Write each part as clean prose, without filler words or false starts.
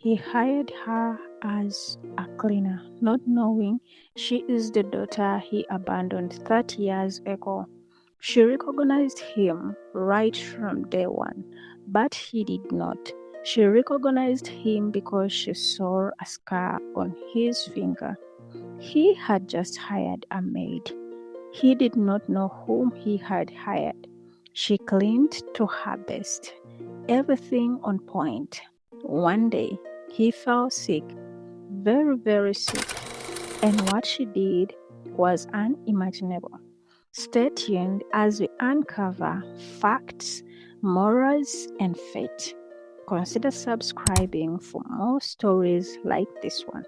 He hired her as a cleaner, not knowing she is the daughter he abandoned 30 years ago. She recognized him right from day one, but he did not. She recognized him because she saw a scar on his finger. He had just hired a maid. He did not know whom he had hired. She cleaned to her best, everything on point. One day, he fell sick, very, very sick, and what she did was unimaginable. Stay tuned as we uncover facts, morals, and fate. Consider subscribing for more stories like this one.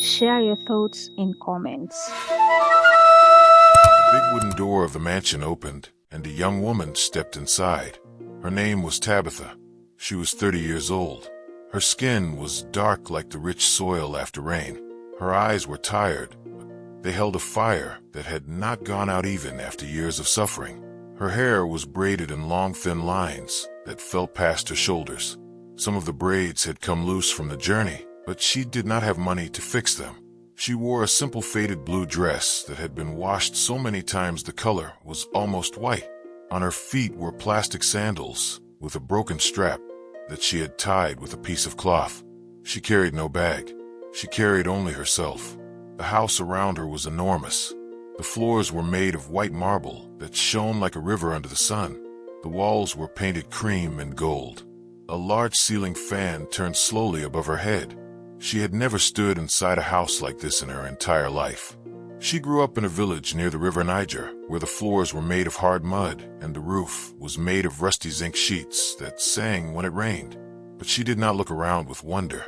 Share your thoughts in comments. The big wooden door of the mansion opened, and a young woman stepped inside. Her name was Tabitha. She was 30 years old. Her skin was dark like the rich soil after rain. Her eyes were tired, but they held a fire that had not gone out even after years of suffering. Her hair was braided in long, thin lines that fell past her shoulders. Some of the braids had come loose from the journey, but she did not have money to fix them. She wore a simple faded blue dress that had been washed so many times the color was almost white. On her feet were plastic sandals with a broken strap that she had tied with a piece of cloth. She carried no bag. She carried only herself. The house around her was enormous. The floors were made of white marble that shone like a river under the sun. The walls were painted cream and gold. A large ceiling fan turned slowly above her head. She had never stood inside a house like this in her entire life. She grew up in a village near the river Niger, where the floors were made of hard mud and the roof was made of rusty zinc sheets that sang when it rained. But she did not look around with wonder.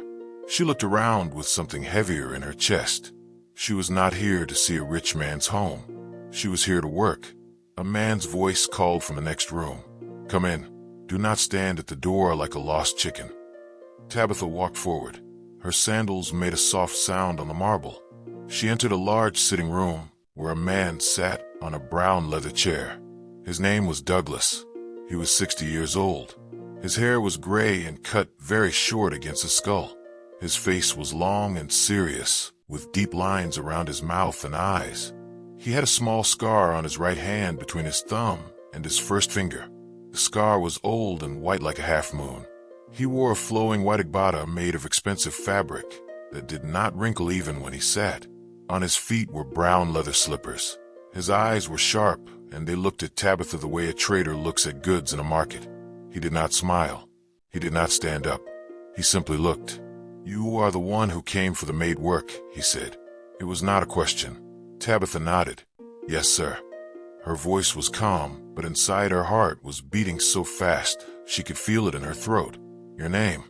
She looked around with something heavier in her chest. She was not here to see a rich man's home. She was here to work. A man's voice called from the next room. "Come in. Do not stand at the door like a lost chicken." Tabitha walked forward. Her sandals made a soft sound on the marble. She entered a large sitting room where a man sat on a brown leather chair. His name was Douglas. He was 60 years old. His hair was gray and cut very short against his skull. His face was long and serious, with deep lines around his mouth and eyes. He had a small scar on his right hand between his thumb and his first finger. The scar was old and white like a half-moon. He wore a flowing white agbada made of expensive fabric that did not wrinkle even when he sat. On his feet were brown leather slippers. His eyes were sharp, and they looked at Tabitha the way a trader looks at goods in a market. He did not smile. He did not stand up. He simply looked. "You are the one who came for the maid work," he said. It was not a question. Tabitha nodded. "Yes, sir." Her voice was calm, but inside her heart was beating so fast she could feel it in her throat. "Your name?"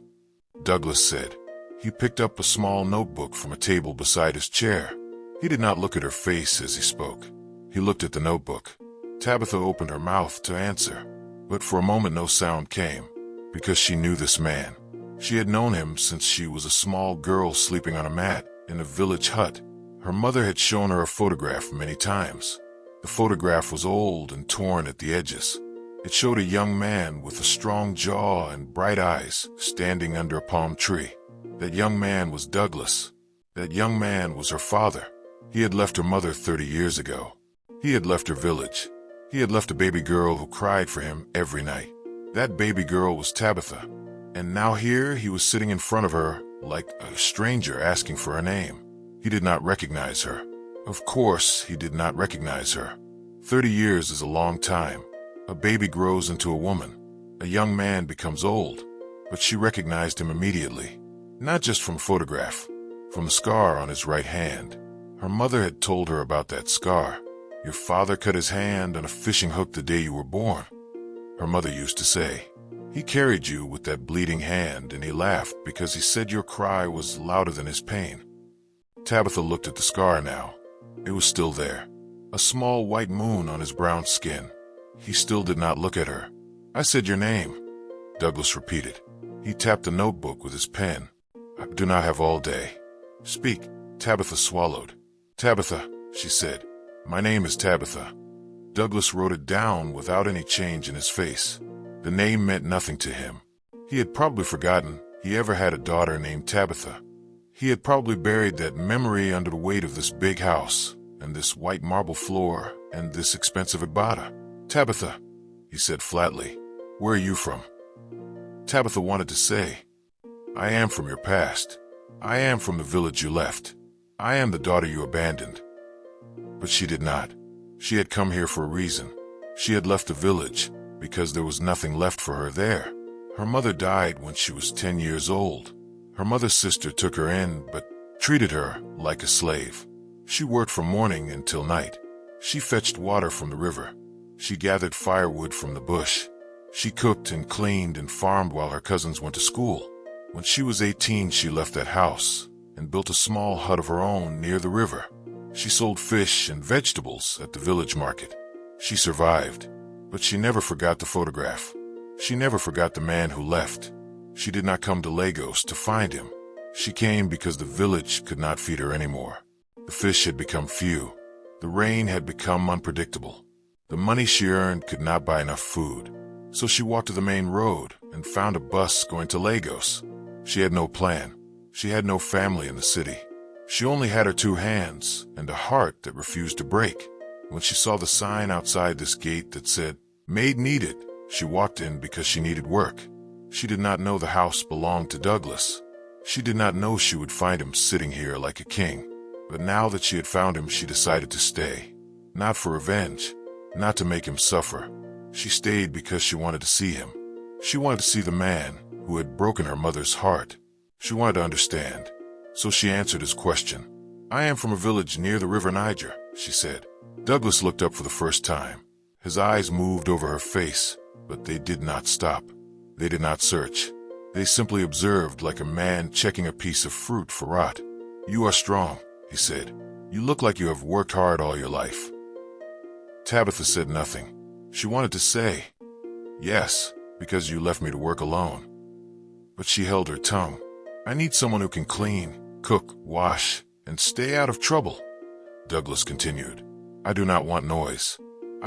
Douglas said. He picked up a small notebook from a table beside his chair. He did not look at her face as he spoke. He looked at the notebook. Tabitha opened her mouth to answer, but for a moment no sound came, because she knew this man. She had known him since she was a small girl sleeping on a mat in a village hut. Her mother had shown her a photograph many times. The photograph was old and torn at the edges. It showed a young man with a strong jaw and bright eyes standing under a palm tree. That young man was Douglas. That young man was her father. He had left her mother 30 years ago. He had left her village. He had left a baby girl who cried for him every night. That baby girl was Tabitha. And now here he was sitting in front of her like a stranger asking for her name. He did not recognize her. Of course, he did not recognize her. 30 years is a long time. A baby grows into a woman. A young man becomes old. But she recognized him immediately. Not just from a photograph, from the scar on his right hand. Her mother had told her about that scar. "Your father cut his hand on a fishing hook the day you were born," her mother used to say. "He carried you with that bleeding hand, and he laughed because he said your cry was louder than his pain." Tabitha looked at the scar now. It was still there. A small white moon on his brown skin. He still did not look at her. "I said your name," Douglas repeated. He tapped the notebook with his pen. "I do not have all day." "Speak." Tabitha swallowed. "Tabitha," she said. "My name is Tabitha." Douglas wrote it down without any change in his face. The name meant nothing to him. He had probably forgotten. He he ever had a daughter named Tabitha. He had probably buried that memory under the weight of this big house, and this white marble floor, and this expensive Igbata. "Tabitha," he said flatly, "where are you from?" Tabitha wanted to say, "I am from your past. I am from the village you left. I am the daughter you abandoned." But she did not. She had come here for a reason. She had left the village because there was nothing left for her there. Her mother died when she was 10 years old. Her mother's sister took her in, but treated her like a slave. She worked from morning until night. She fetched water from the river. She gathered firewood from the bush. She cooked and cleaned and farmed while her cousins went to school. When she was 18, she left that house and built a small hut of her own near the river. She sold fish and vegetables at the village market. She survived, but she never forgot the photograph. She never forgot the man who left. She did not come to Lagos to find him. She came because the village could not feed her anymore. The fish had become few. The rain had become unpredictable. The money she earned could not buy enough food. So she walked to the main road and found a bus going to Lagos. She had no plan. She had no family in the city. She only had her 2 hands and a heart that refused to break. When she saw the sign outside this gate that said, "Maid needed," she walked in because she needed work. She did not know the house belonged to Douglas. She did not know she would find him sitting here like a king. But now that she had found him, she decided to stay. Not for revenge, not to make him suffer. She stayed because she wanted to see him. She wanted to see the man who had broken her mother's heart. She wanted to understand. So she answered his question. "I am from a village near the river Niger," she said. Douglas looked up for the first time. His eyes moved over her face, but they did not stop. They did not search. They simply observed like a man checking a piece of fruit for rot. "You are strong," he said. "You look like you have worked hard all your life." Tabitha said nothing. She wanted to say, "Yes, because you left me to work alone." But she held her tongue. "I need someone who can clean, cook, wash, and stay out of trouble." Douglas continued, "I do not want noise.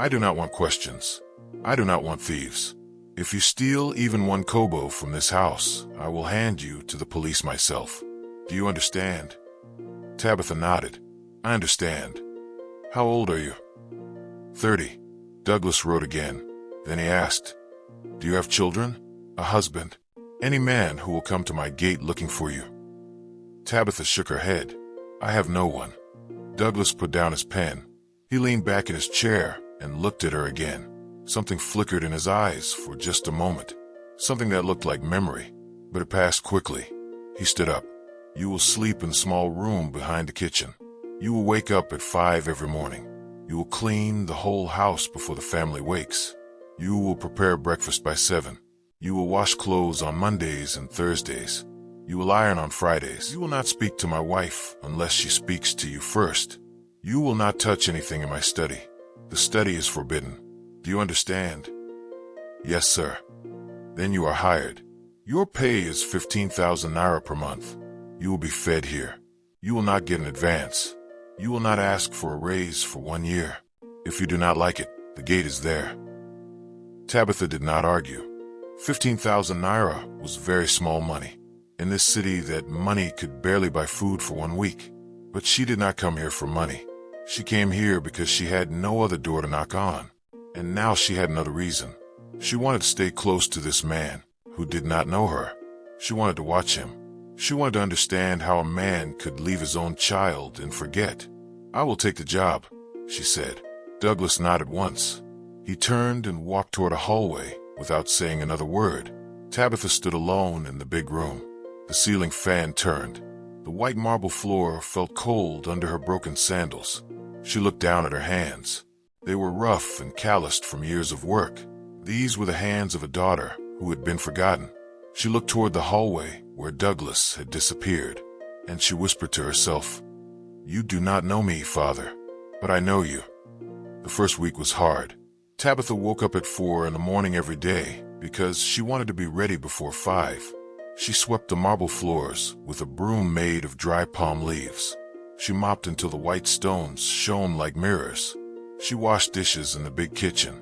I do not want questions. I do not want thieves. If you steal even 1 kobo from this house, I will hand you to the police myself. Do you understand?" Tabitha nodded. "I understand. How old are you?" 30. Douglas wrote again. Then he asked, "Do you have children? A husband? Any man who will come to my gate looking for you?" Tabitha shook her head. "I have no one." Douglas put down his pen. He leaned back in his chair and looked at her again. Something flickered in his eyes for just a moment. Something that looked like memory, but it passed quickly. He stood up. "You will sleep in a small room behind the kitchen. You will wake up at 5 every morning. You will clean the whole house before the family wakes. You will prepare breakfast by 7. You will wash clothes on Mondays and Thursdays. You will iron on Fridays. You will not speak to my wife unless she speaks to you first. You will not touch anything in my study. The study is forbidden. Do you understand?" "Yes, sir." "Then you are hired. Your pay is 15,000 naira per month. You will be fed here. You will not get an advance. You will not ask for a raise for 1 year. If you do not like it, the gate is there." Tabitha did not argue. 15,000 naira was very small money. In this city, that money could barely buy food for 1 week. But she did not come here for money. She came here because she had no other door to knock on. And now she had another reason. She wanted to stay close to this man who did not know her. She wanted to watch him. She wanted to understand how a man could leave his own child and forget. "I will take the job," she said. Douglas nodded once. He turned and walked toward a hallway without saying another word. Tabitha stood alone in the big room. The ceiling fan turned. The white marble floor felt cold under her broken sandals. She looked down at her hands. They were rough and calloused from years of work. These were the hands of a daughter who had been forgotten. She looked toward the hallway where Douglas had disappeared, and she whispered to herself, "You do not know me, Father, but I know you." The first week was hard. Tabitha woke up at 4 in the morning every day because she wanted to be ready before 5. She swept the marble floors with a broom made of dry palm leaves. She mopped until the white stones shone like mirrors. She washed dishes in the big kitchen.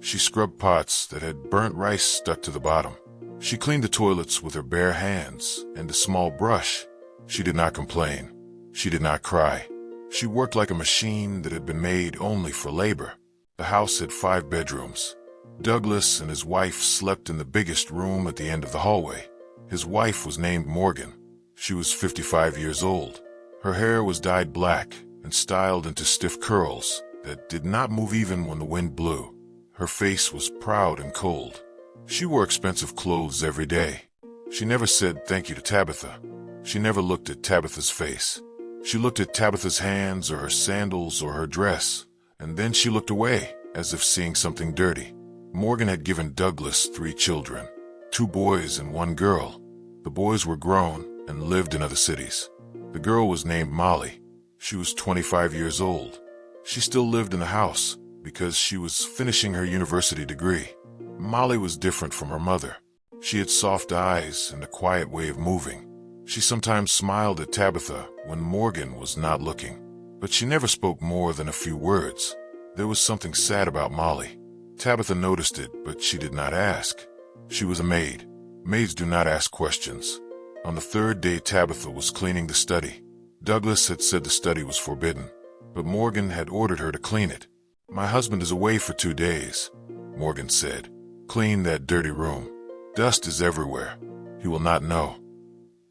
She scrubbed pots that had burnt rice stuck to the bottom. She cleaned the toilets with her bare hands and a small brush. She did not complain. She did not cry. She worked like a machine that had been made only for labor. The house had 5 bedrooms. Douglas and his wife slept in the biggest room at the end of the hallway. His wife was named Morgan. She was 55 years old. Her hair was dyed black and styled into stiff curls that did not move even when the wind blew. Her face was proud and cold. She wore expensive clothes every day. She never said thank you to Tabitha. She never looked at Tabitha's face. She looked at Tabitha's hands or her sandals or her dress, and then she looked away, as if seeing something dirty. Morgan had given Douglas 3 children, 2 boys and 1 girl. The boys were grown and lived in other cities. The girl was named Molly. She was 25 years old. She still lived in the house because she was finishing her university degree. Molly was different from her mother. She had soft eyes and a quiet way of moving. She sometimes smiled at Tabitha when Morgan was not looking, but she never spoke more than a few words. There was something sad about Molly. Tabitha noticed it, but she did not ask. She was a maid. Maids do not ask questions. On the 3rd day, Tabitha was cleaning the study. Douglas had said the study was forbidden, but Morgan had ordered her to clean it. "My husband is away for 2 days," Morgan said. "Clean that dirty room. Dust is everywhere. He will not know."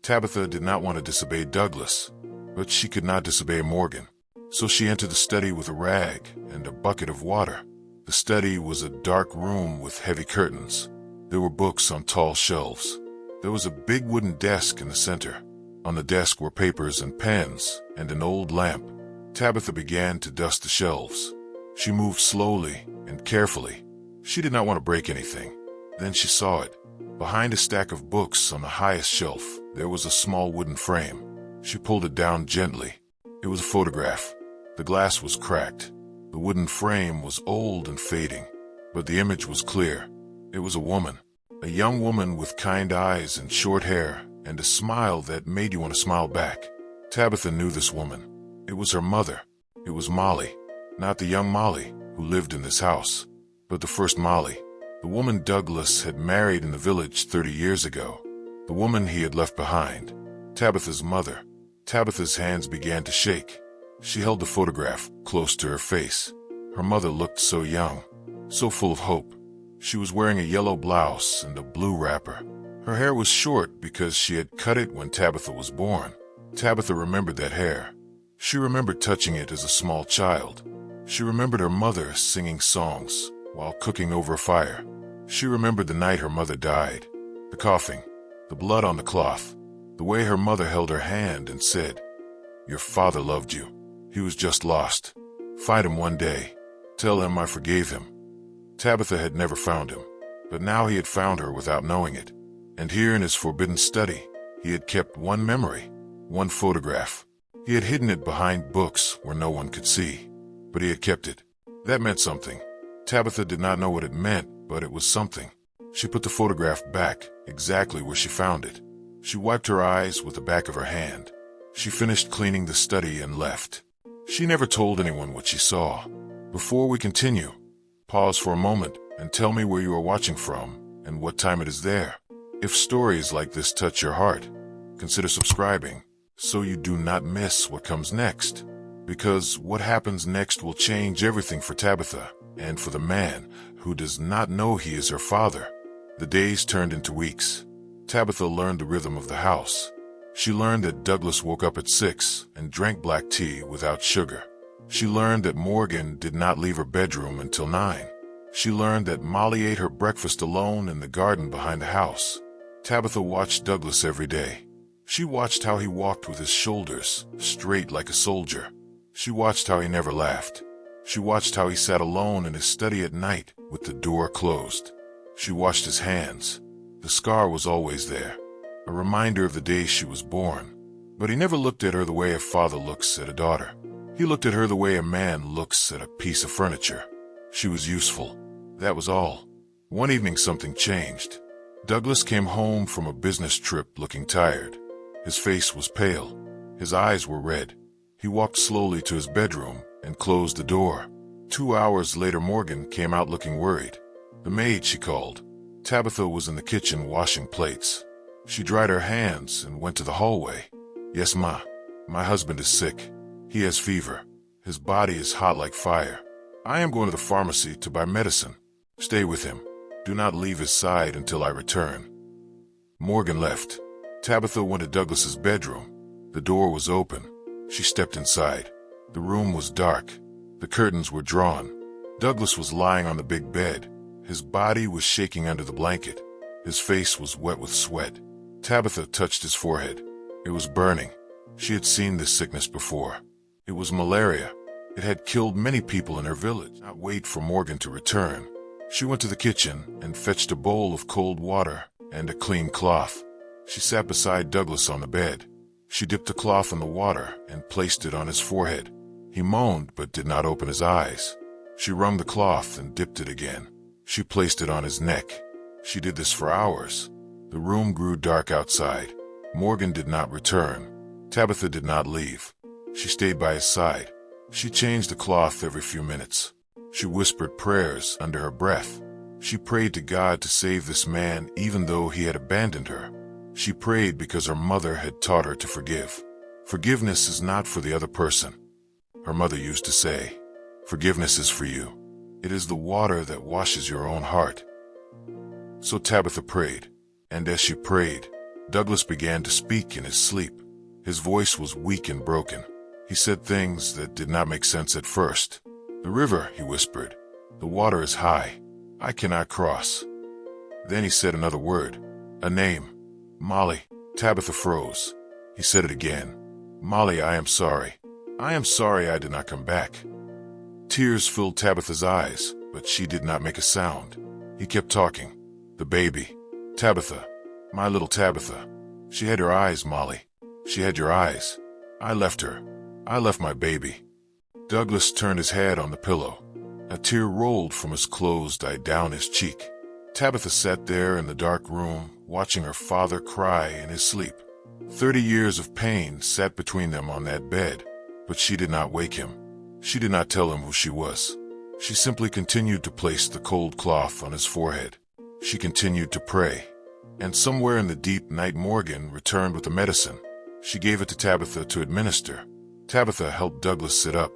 Tabitha did not want to disobey Douglas, but she could not disobey Morgan. So she entered the study with a rag and a bucket of water. The study was a dark room with heavy curtains. There were books on tall shelves. There was a big wooden desk in the center. On the desk were papers and pens and an old lamp. Tabitha began to dust the shelves. She moved slowly and carefully. She did not want to break anything. Then she saw it. Behind a stack of books on the highest shelf, there was a small wooden frame. She pulled it down gently. It was a photograph. The glass was cracked. The wooden frame was old and fading, but the image was clear. It was a woman, a young woman with kind eyes and short hair and a smile that made you want to smile back. Tabitha knew this woman. It was her mother. It was Molly, not the young Molly who lived in this house, but the first Molly, the woman Douglas had married in the village 30 years ago, the woman he had left behind, Tabitha's mother. Tabitha's hands began to shake. She held the photograph close to her face. Her mother looked so young, so full of hope. She was wearing a yellow blouse and a blue wrapper. Her hair was short because she had cut it when Tabitha was born. Tabitha remembered that hair. She remembered touching it as a small child. She remembered her mother singing songs while cooking over a fire. She remembered the night her mother died, the coughing, the blood on the cloth, the way her mother held her hand and said, "Your father loved you. He was just lost. Find him one day. Tell him I forgave him." Tabitha had never found him, but now he had found her without knowing it. And here in his forbidden study, he had kept one memory, one photograph. He had hidden it behind books where no one could see, but he had kept it. That meant something. Tabitha did not know what it meant, but it was something. She put the photograph back, exactly where she found it. She wiped her eyes with the back of her hand. She finished cleaning the study and left. She never told anyone what she saw. Before we continue, pause for a moment and tell me where you are watching from and what time it is there. If stories like this touch your heart, consider subscribing so you do not miss what comes next. Because what happens next will change everything for Tabitha and for the man who does not know he is her father. The days turned into weeks. Tabitha learned the rhythm of the house. She learned that Douglas woke up at 6 and drank black tea without sugar. She learned that Morgan did not leave her bedroom until 9. She learned that Molly ate her breakfast alone in the garden behind the house. Tabitha watched Douglas every day. She watched how he walked with his shoulders straight like a soldier. She watched how he never laughed. She watched how he sat alone in his study at night with the door closed. She watched his hands. The scar was always there, a reminder of the day she was born. But he never looked at her the way a father looks at a daughter. He looked at her the way a man looks at a piece of furniture. She was useful. That was all. One evening something changed. Douglas came home from a business trip looking tired. His face was pale. His eyes were red. He walked slowly to his bedroom and closed the door. 2 hours later, Morgan came out looking worried. The maid, she called. Tabitha was in the kitchen washing plates. She dried her hands and went to the hallway. Yes, Ma. My husband is sick. He has fever. His body is hot like fire. I am going to the pharmacy to buy medicine. Stay with him. Do not leave his side until I return. Morgan left. Tabitha went to Douglas's bedroom. The door was open. She stepped inside. The room was dark. The curtains were drawn. Douglas was lying on the big bed. His body was shaking under the blanket. His face was wet with sweat. Tabitha touched his forehead. It was burning. She had seen this sickness before. It was malaria. It had killed many people in her village. Not wait for Morgan to return. She went to the kitchen and fetched a bowl of cold water and a clean cloth. She sat beside Douglas on the bed. She dipped the cloth in the water and placed it on his forehead. He moaned but did not open his eyes. She wrung the cloth and dipped it again. She placed it on his neck. She did this for hours. The room grew dark outside. Morgan did not return. Tabitha did not leave. She stayed by his side. She changed the cloth every few minutes. She whispered prayers under her breath. She prayed to God to save this man even though he had abandoned her. She prayed because her mother had taught her to forgive. Forgiveness is not for the other person. Her mother used to say, forgiveness is for you. It is the water that washes your own heart. So Tabitha prayed, and as she prayed, Douglas began to speak in his sleep. His voice was weak and broken. He said things that did not make sense at first. The river, he whispered. The water is high. I cannot cross. Then he said another word, a name. Molly. Tabitha froze. He said it again. Molly, I am sorry. I am sorry I did not come back. Tears filled Tabitha's eyes, but she did not make a sound. He kept talking. The baby. Tabitha. My little Tabitha. She had your eyes, Molly. She had your eyes. I left her. I left my baby. Douglas turned his head on the pillow. A tear rolled from his closed eye down his cheek. Tabitha sat there in the dark room, watching her father cry in his sleep. 30 years of pain sat between them on that bed, but she did not wake him. She did not tell him who she was. She simply continued to place the cold cloth on his forehead. She continued to pray. And somewhere in the deep night, Morgan returned with the medicine. She gave it to Tabitha to administer. Tabitha helped Douglas sit up.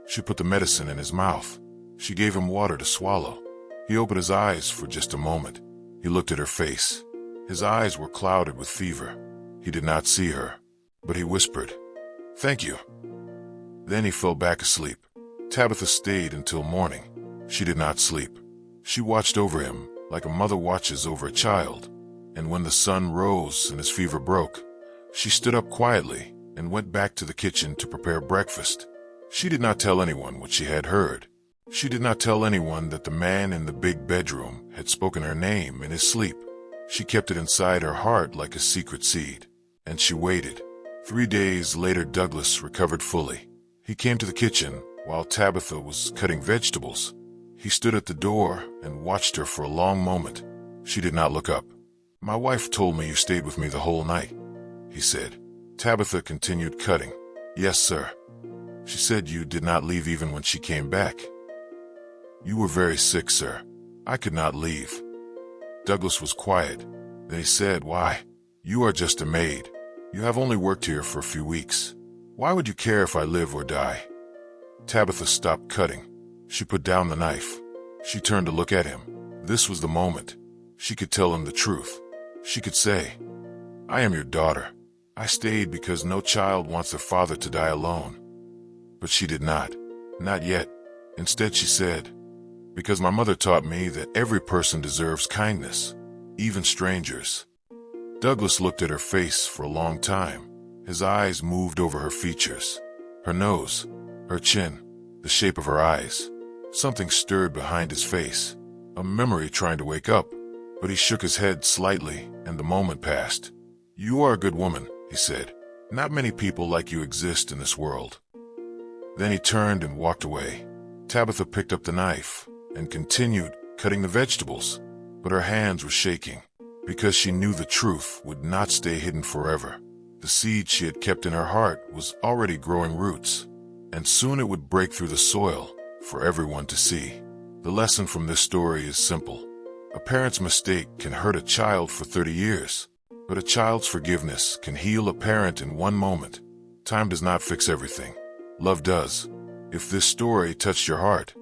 She put the medicine in his mouth. She gave him water to swallow. He opened his eyes for just a moment. He looked at her face. His eyes were clouded with fever. He did not see her, but he whispered, "Thank you." Then he fell back asleep. Tabitha stayed until morning. She did not sleep. She watched over him like a mother watches over a child. And when the sun rose and his fever broke, she stood up quietly and went back to the kitchen to prepare breakfast. She did not tell anyone what she had heard. She did not tell anyone that the man in the big bedroom had spoken her name in his sleep. She kept it inside her heart like a secret seed. And she waited. 3 days later, Douglas recovered fully. He came to the kitchen while Tabitha was cutting vegetables. He stood at the door and watched her for a long moment. She did not look up. "My wife told me you stayed with me the whole night," he said. Tabitha continued cutting. "Yes, sir." She said you did not leave even when she came back. "You were very sick, sir. I could not leave." Douglas was quiet. Then he said, "Why? You are just a maid. You have only worked here for a few weeks. Why would you care if I live or die?" Tabitha stopped cutting. She put down the knife. She turned to look at him. This was the moment. She could tell him the truth. She could say, "I am your daughter. I stayed because no child wants their father to die alone." But she did not. Not yet. Instead, she said, "Because my mother taught me that every person deserves kindness, even strangers." Douglas looked at her face for a long time. His eyes moved over her features, her nose, her chin, the shape of her eyes. Something stirred behind his face, a memory trying to wake up, but he shook his head slightly, and the moment passed. "You are a good woman," he said. "Not many people like you exist in this world." Then he turned and walked away. Tabitha picked up the knife and continued cutting the vegetables, but her hands were shaking because she knew the truth would not stay hidden forever. The seed she had kept in her heart was already growing roots, and soon it would break through the soil for everyone to see. The lesson from this story is simple. A parent's mistake can hurt a child for 30 years, but a child's forgiveness can heal a parent in one moment. Time does not fix everything. Love does. If this story touched your heart,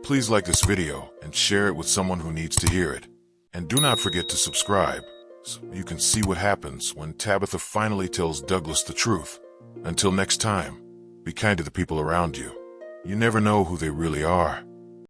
please like this video and share it with someone who needs to hear it. And do not forget to subscribe so you can see what happens when Tabitha finally tells Douglas the truth. Until next time, be kind to the people around you. You never know who they really are.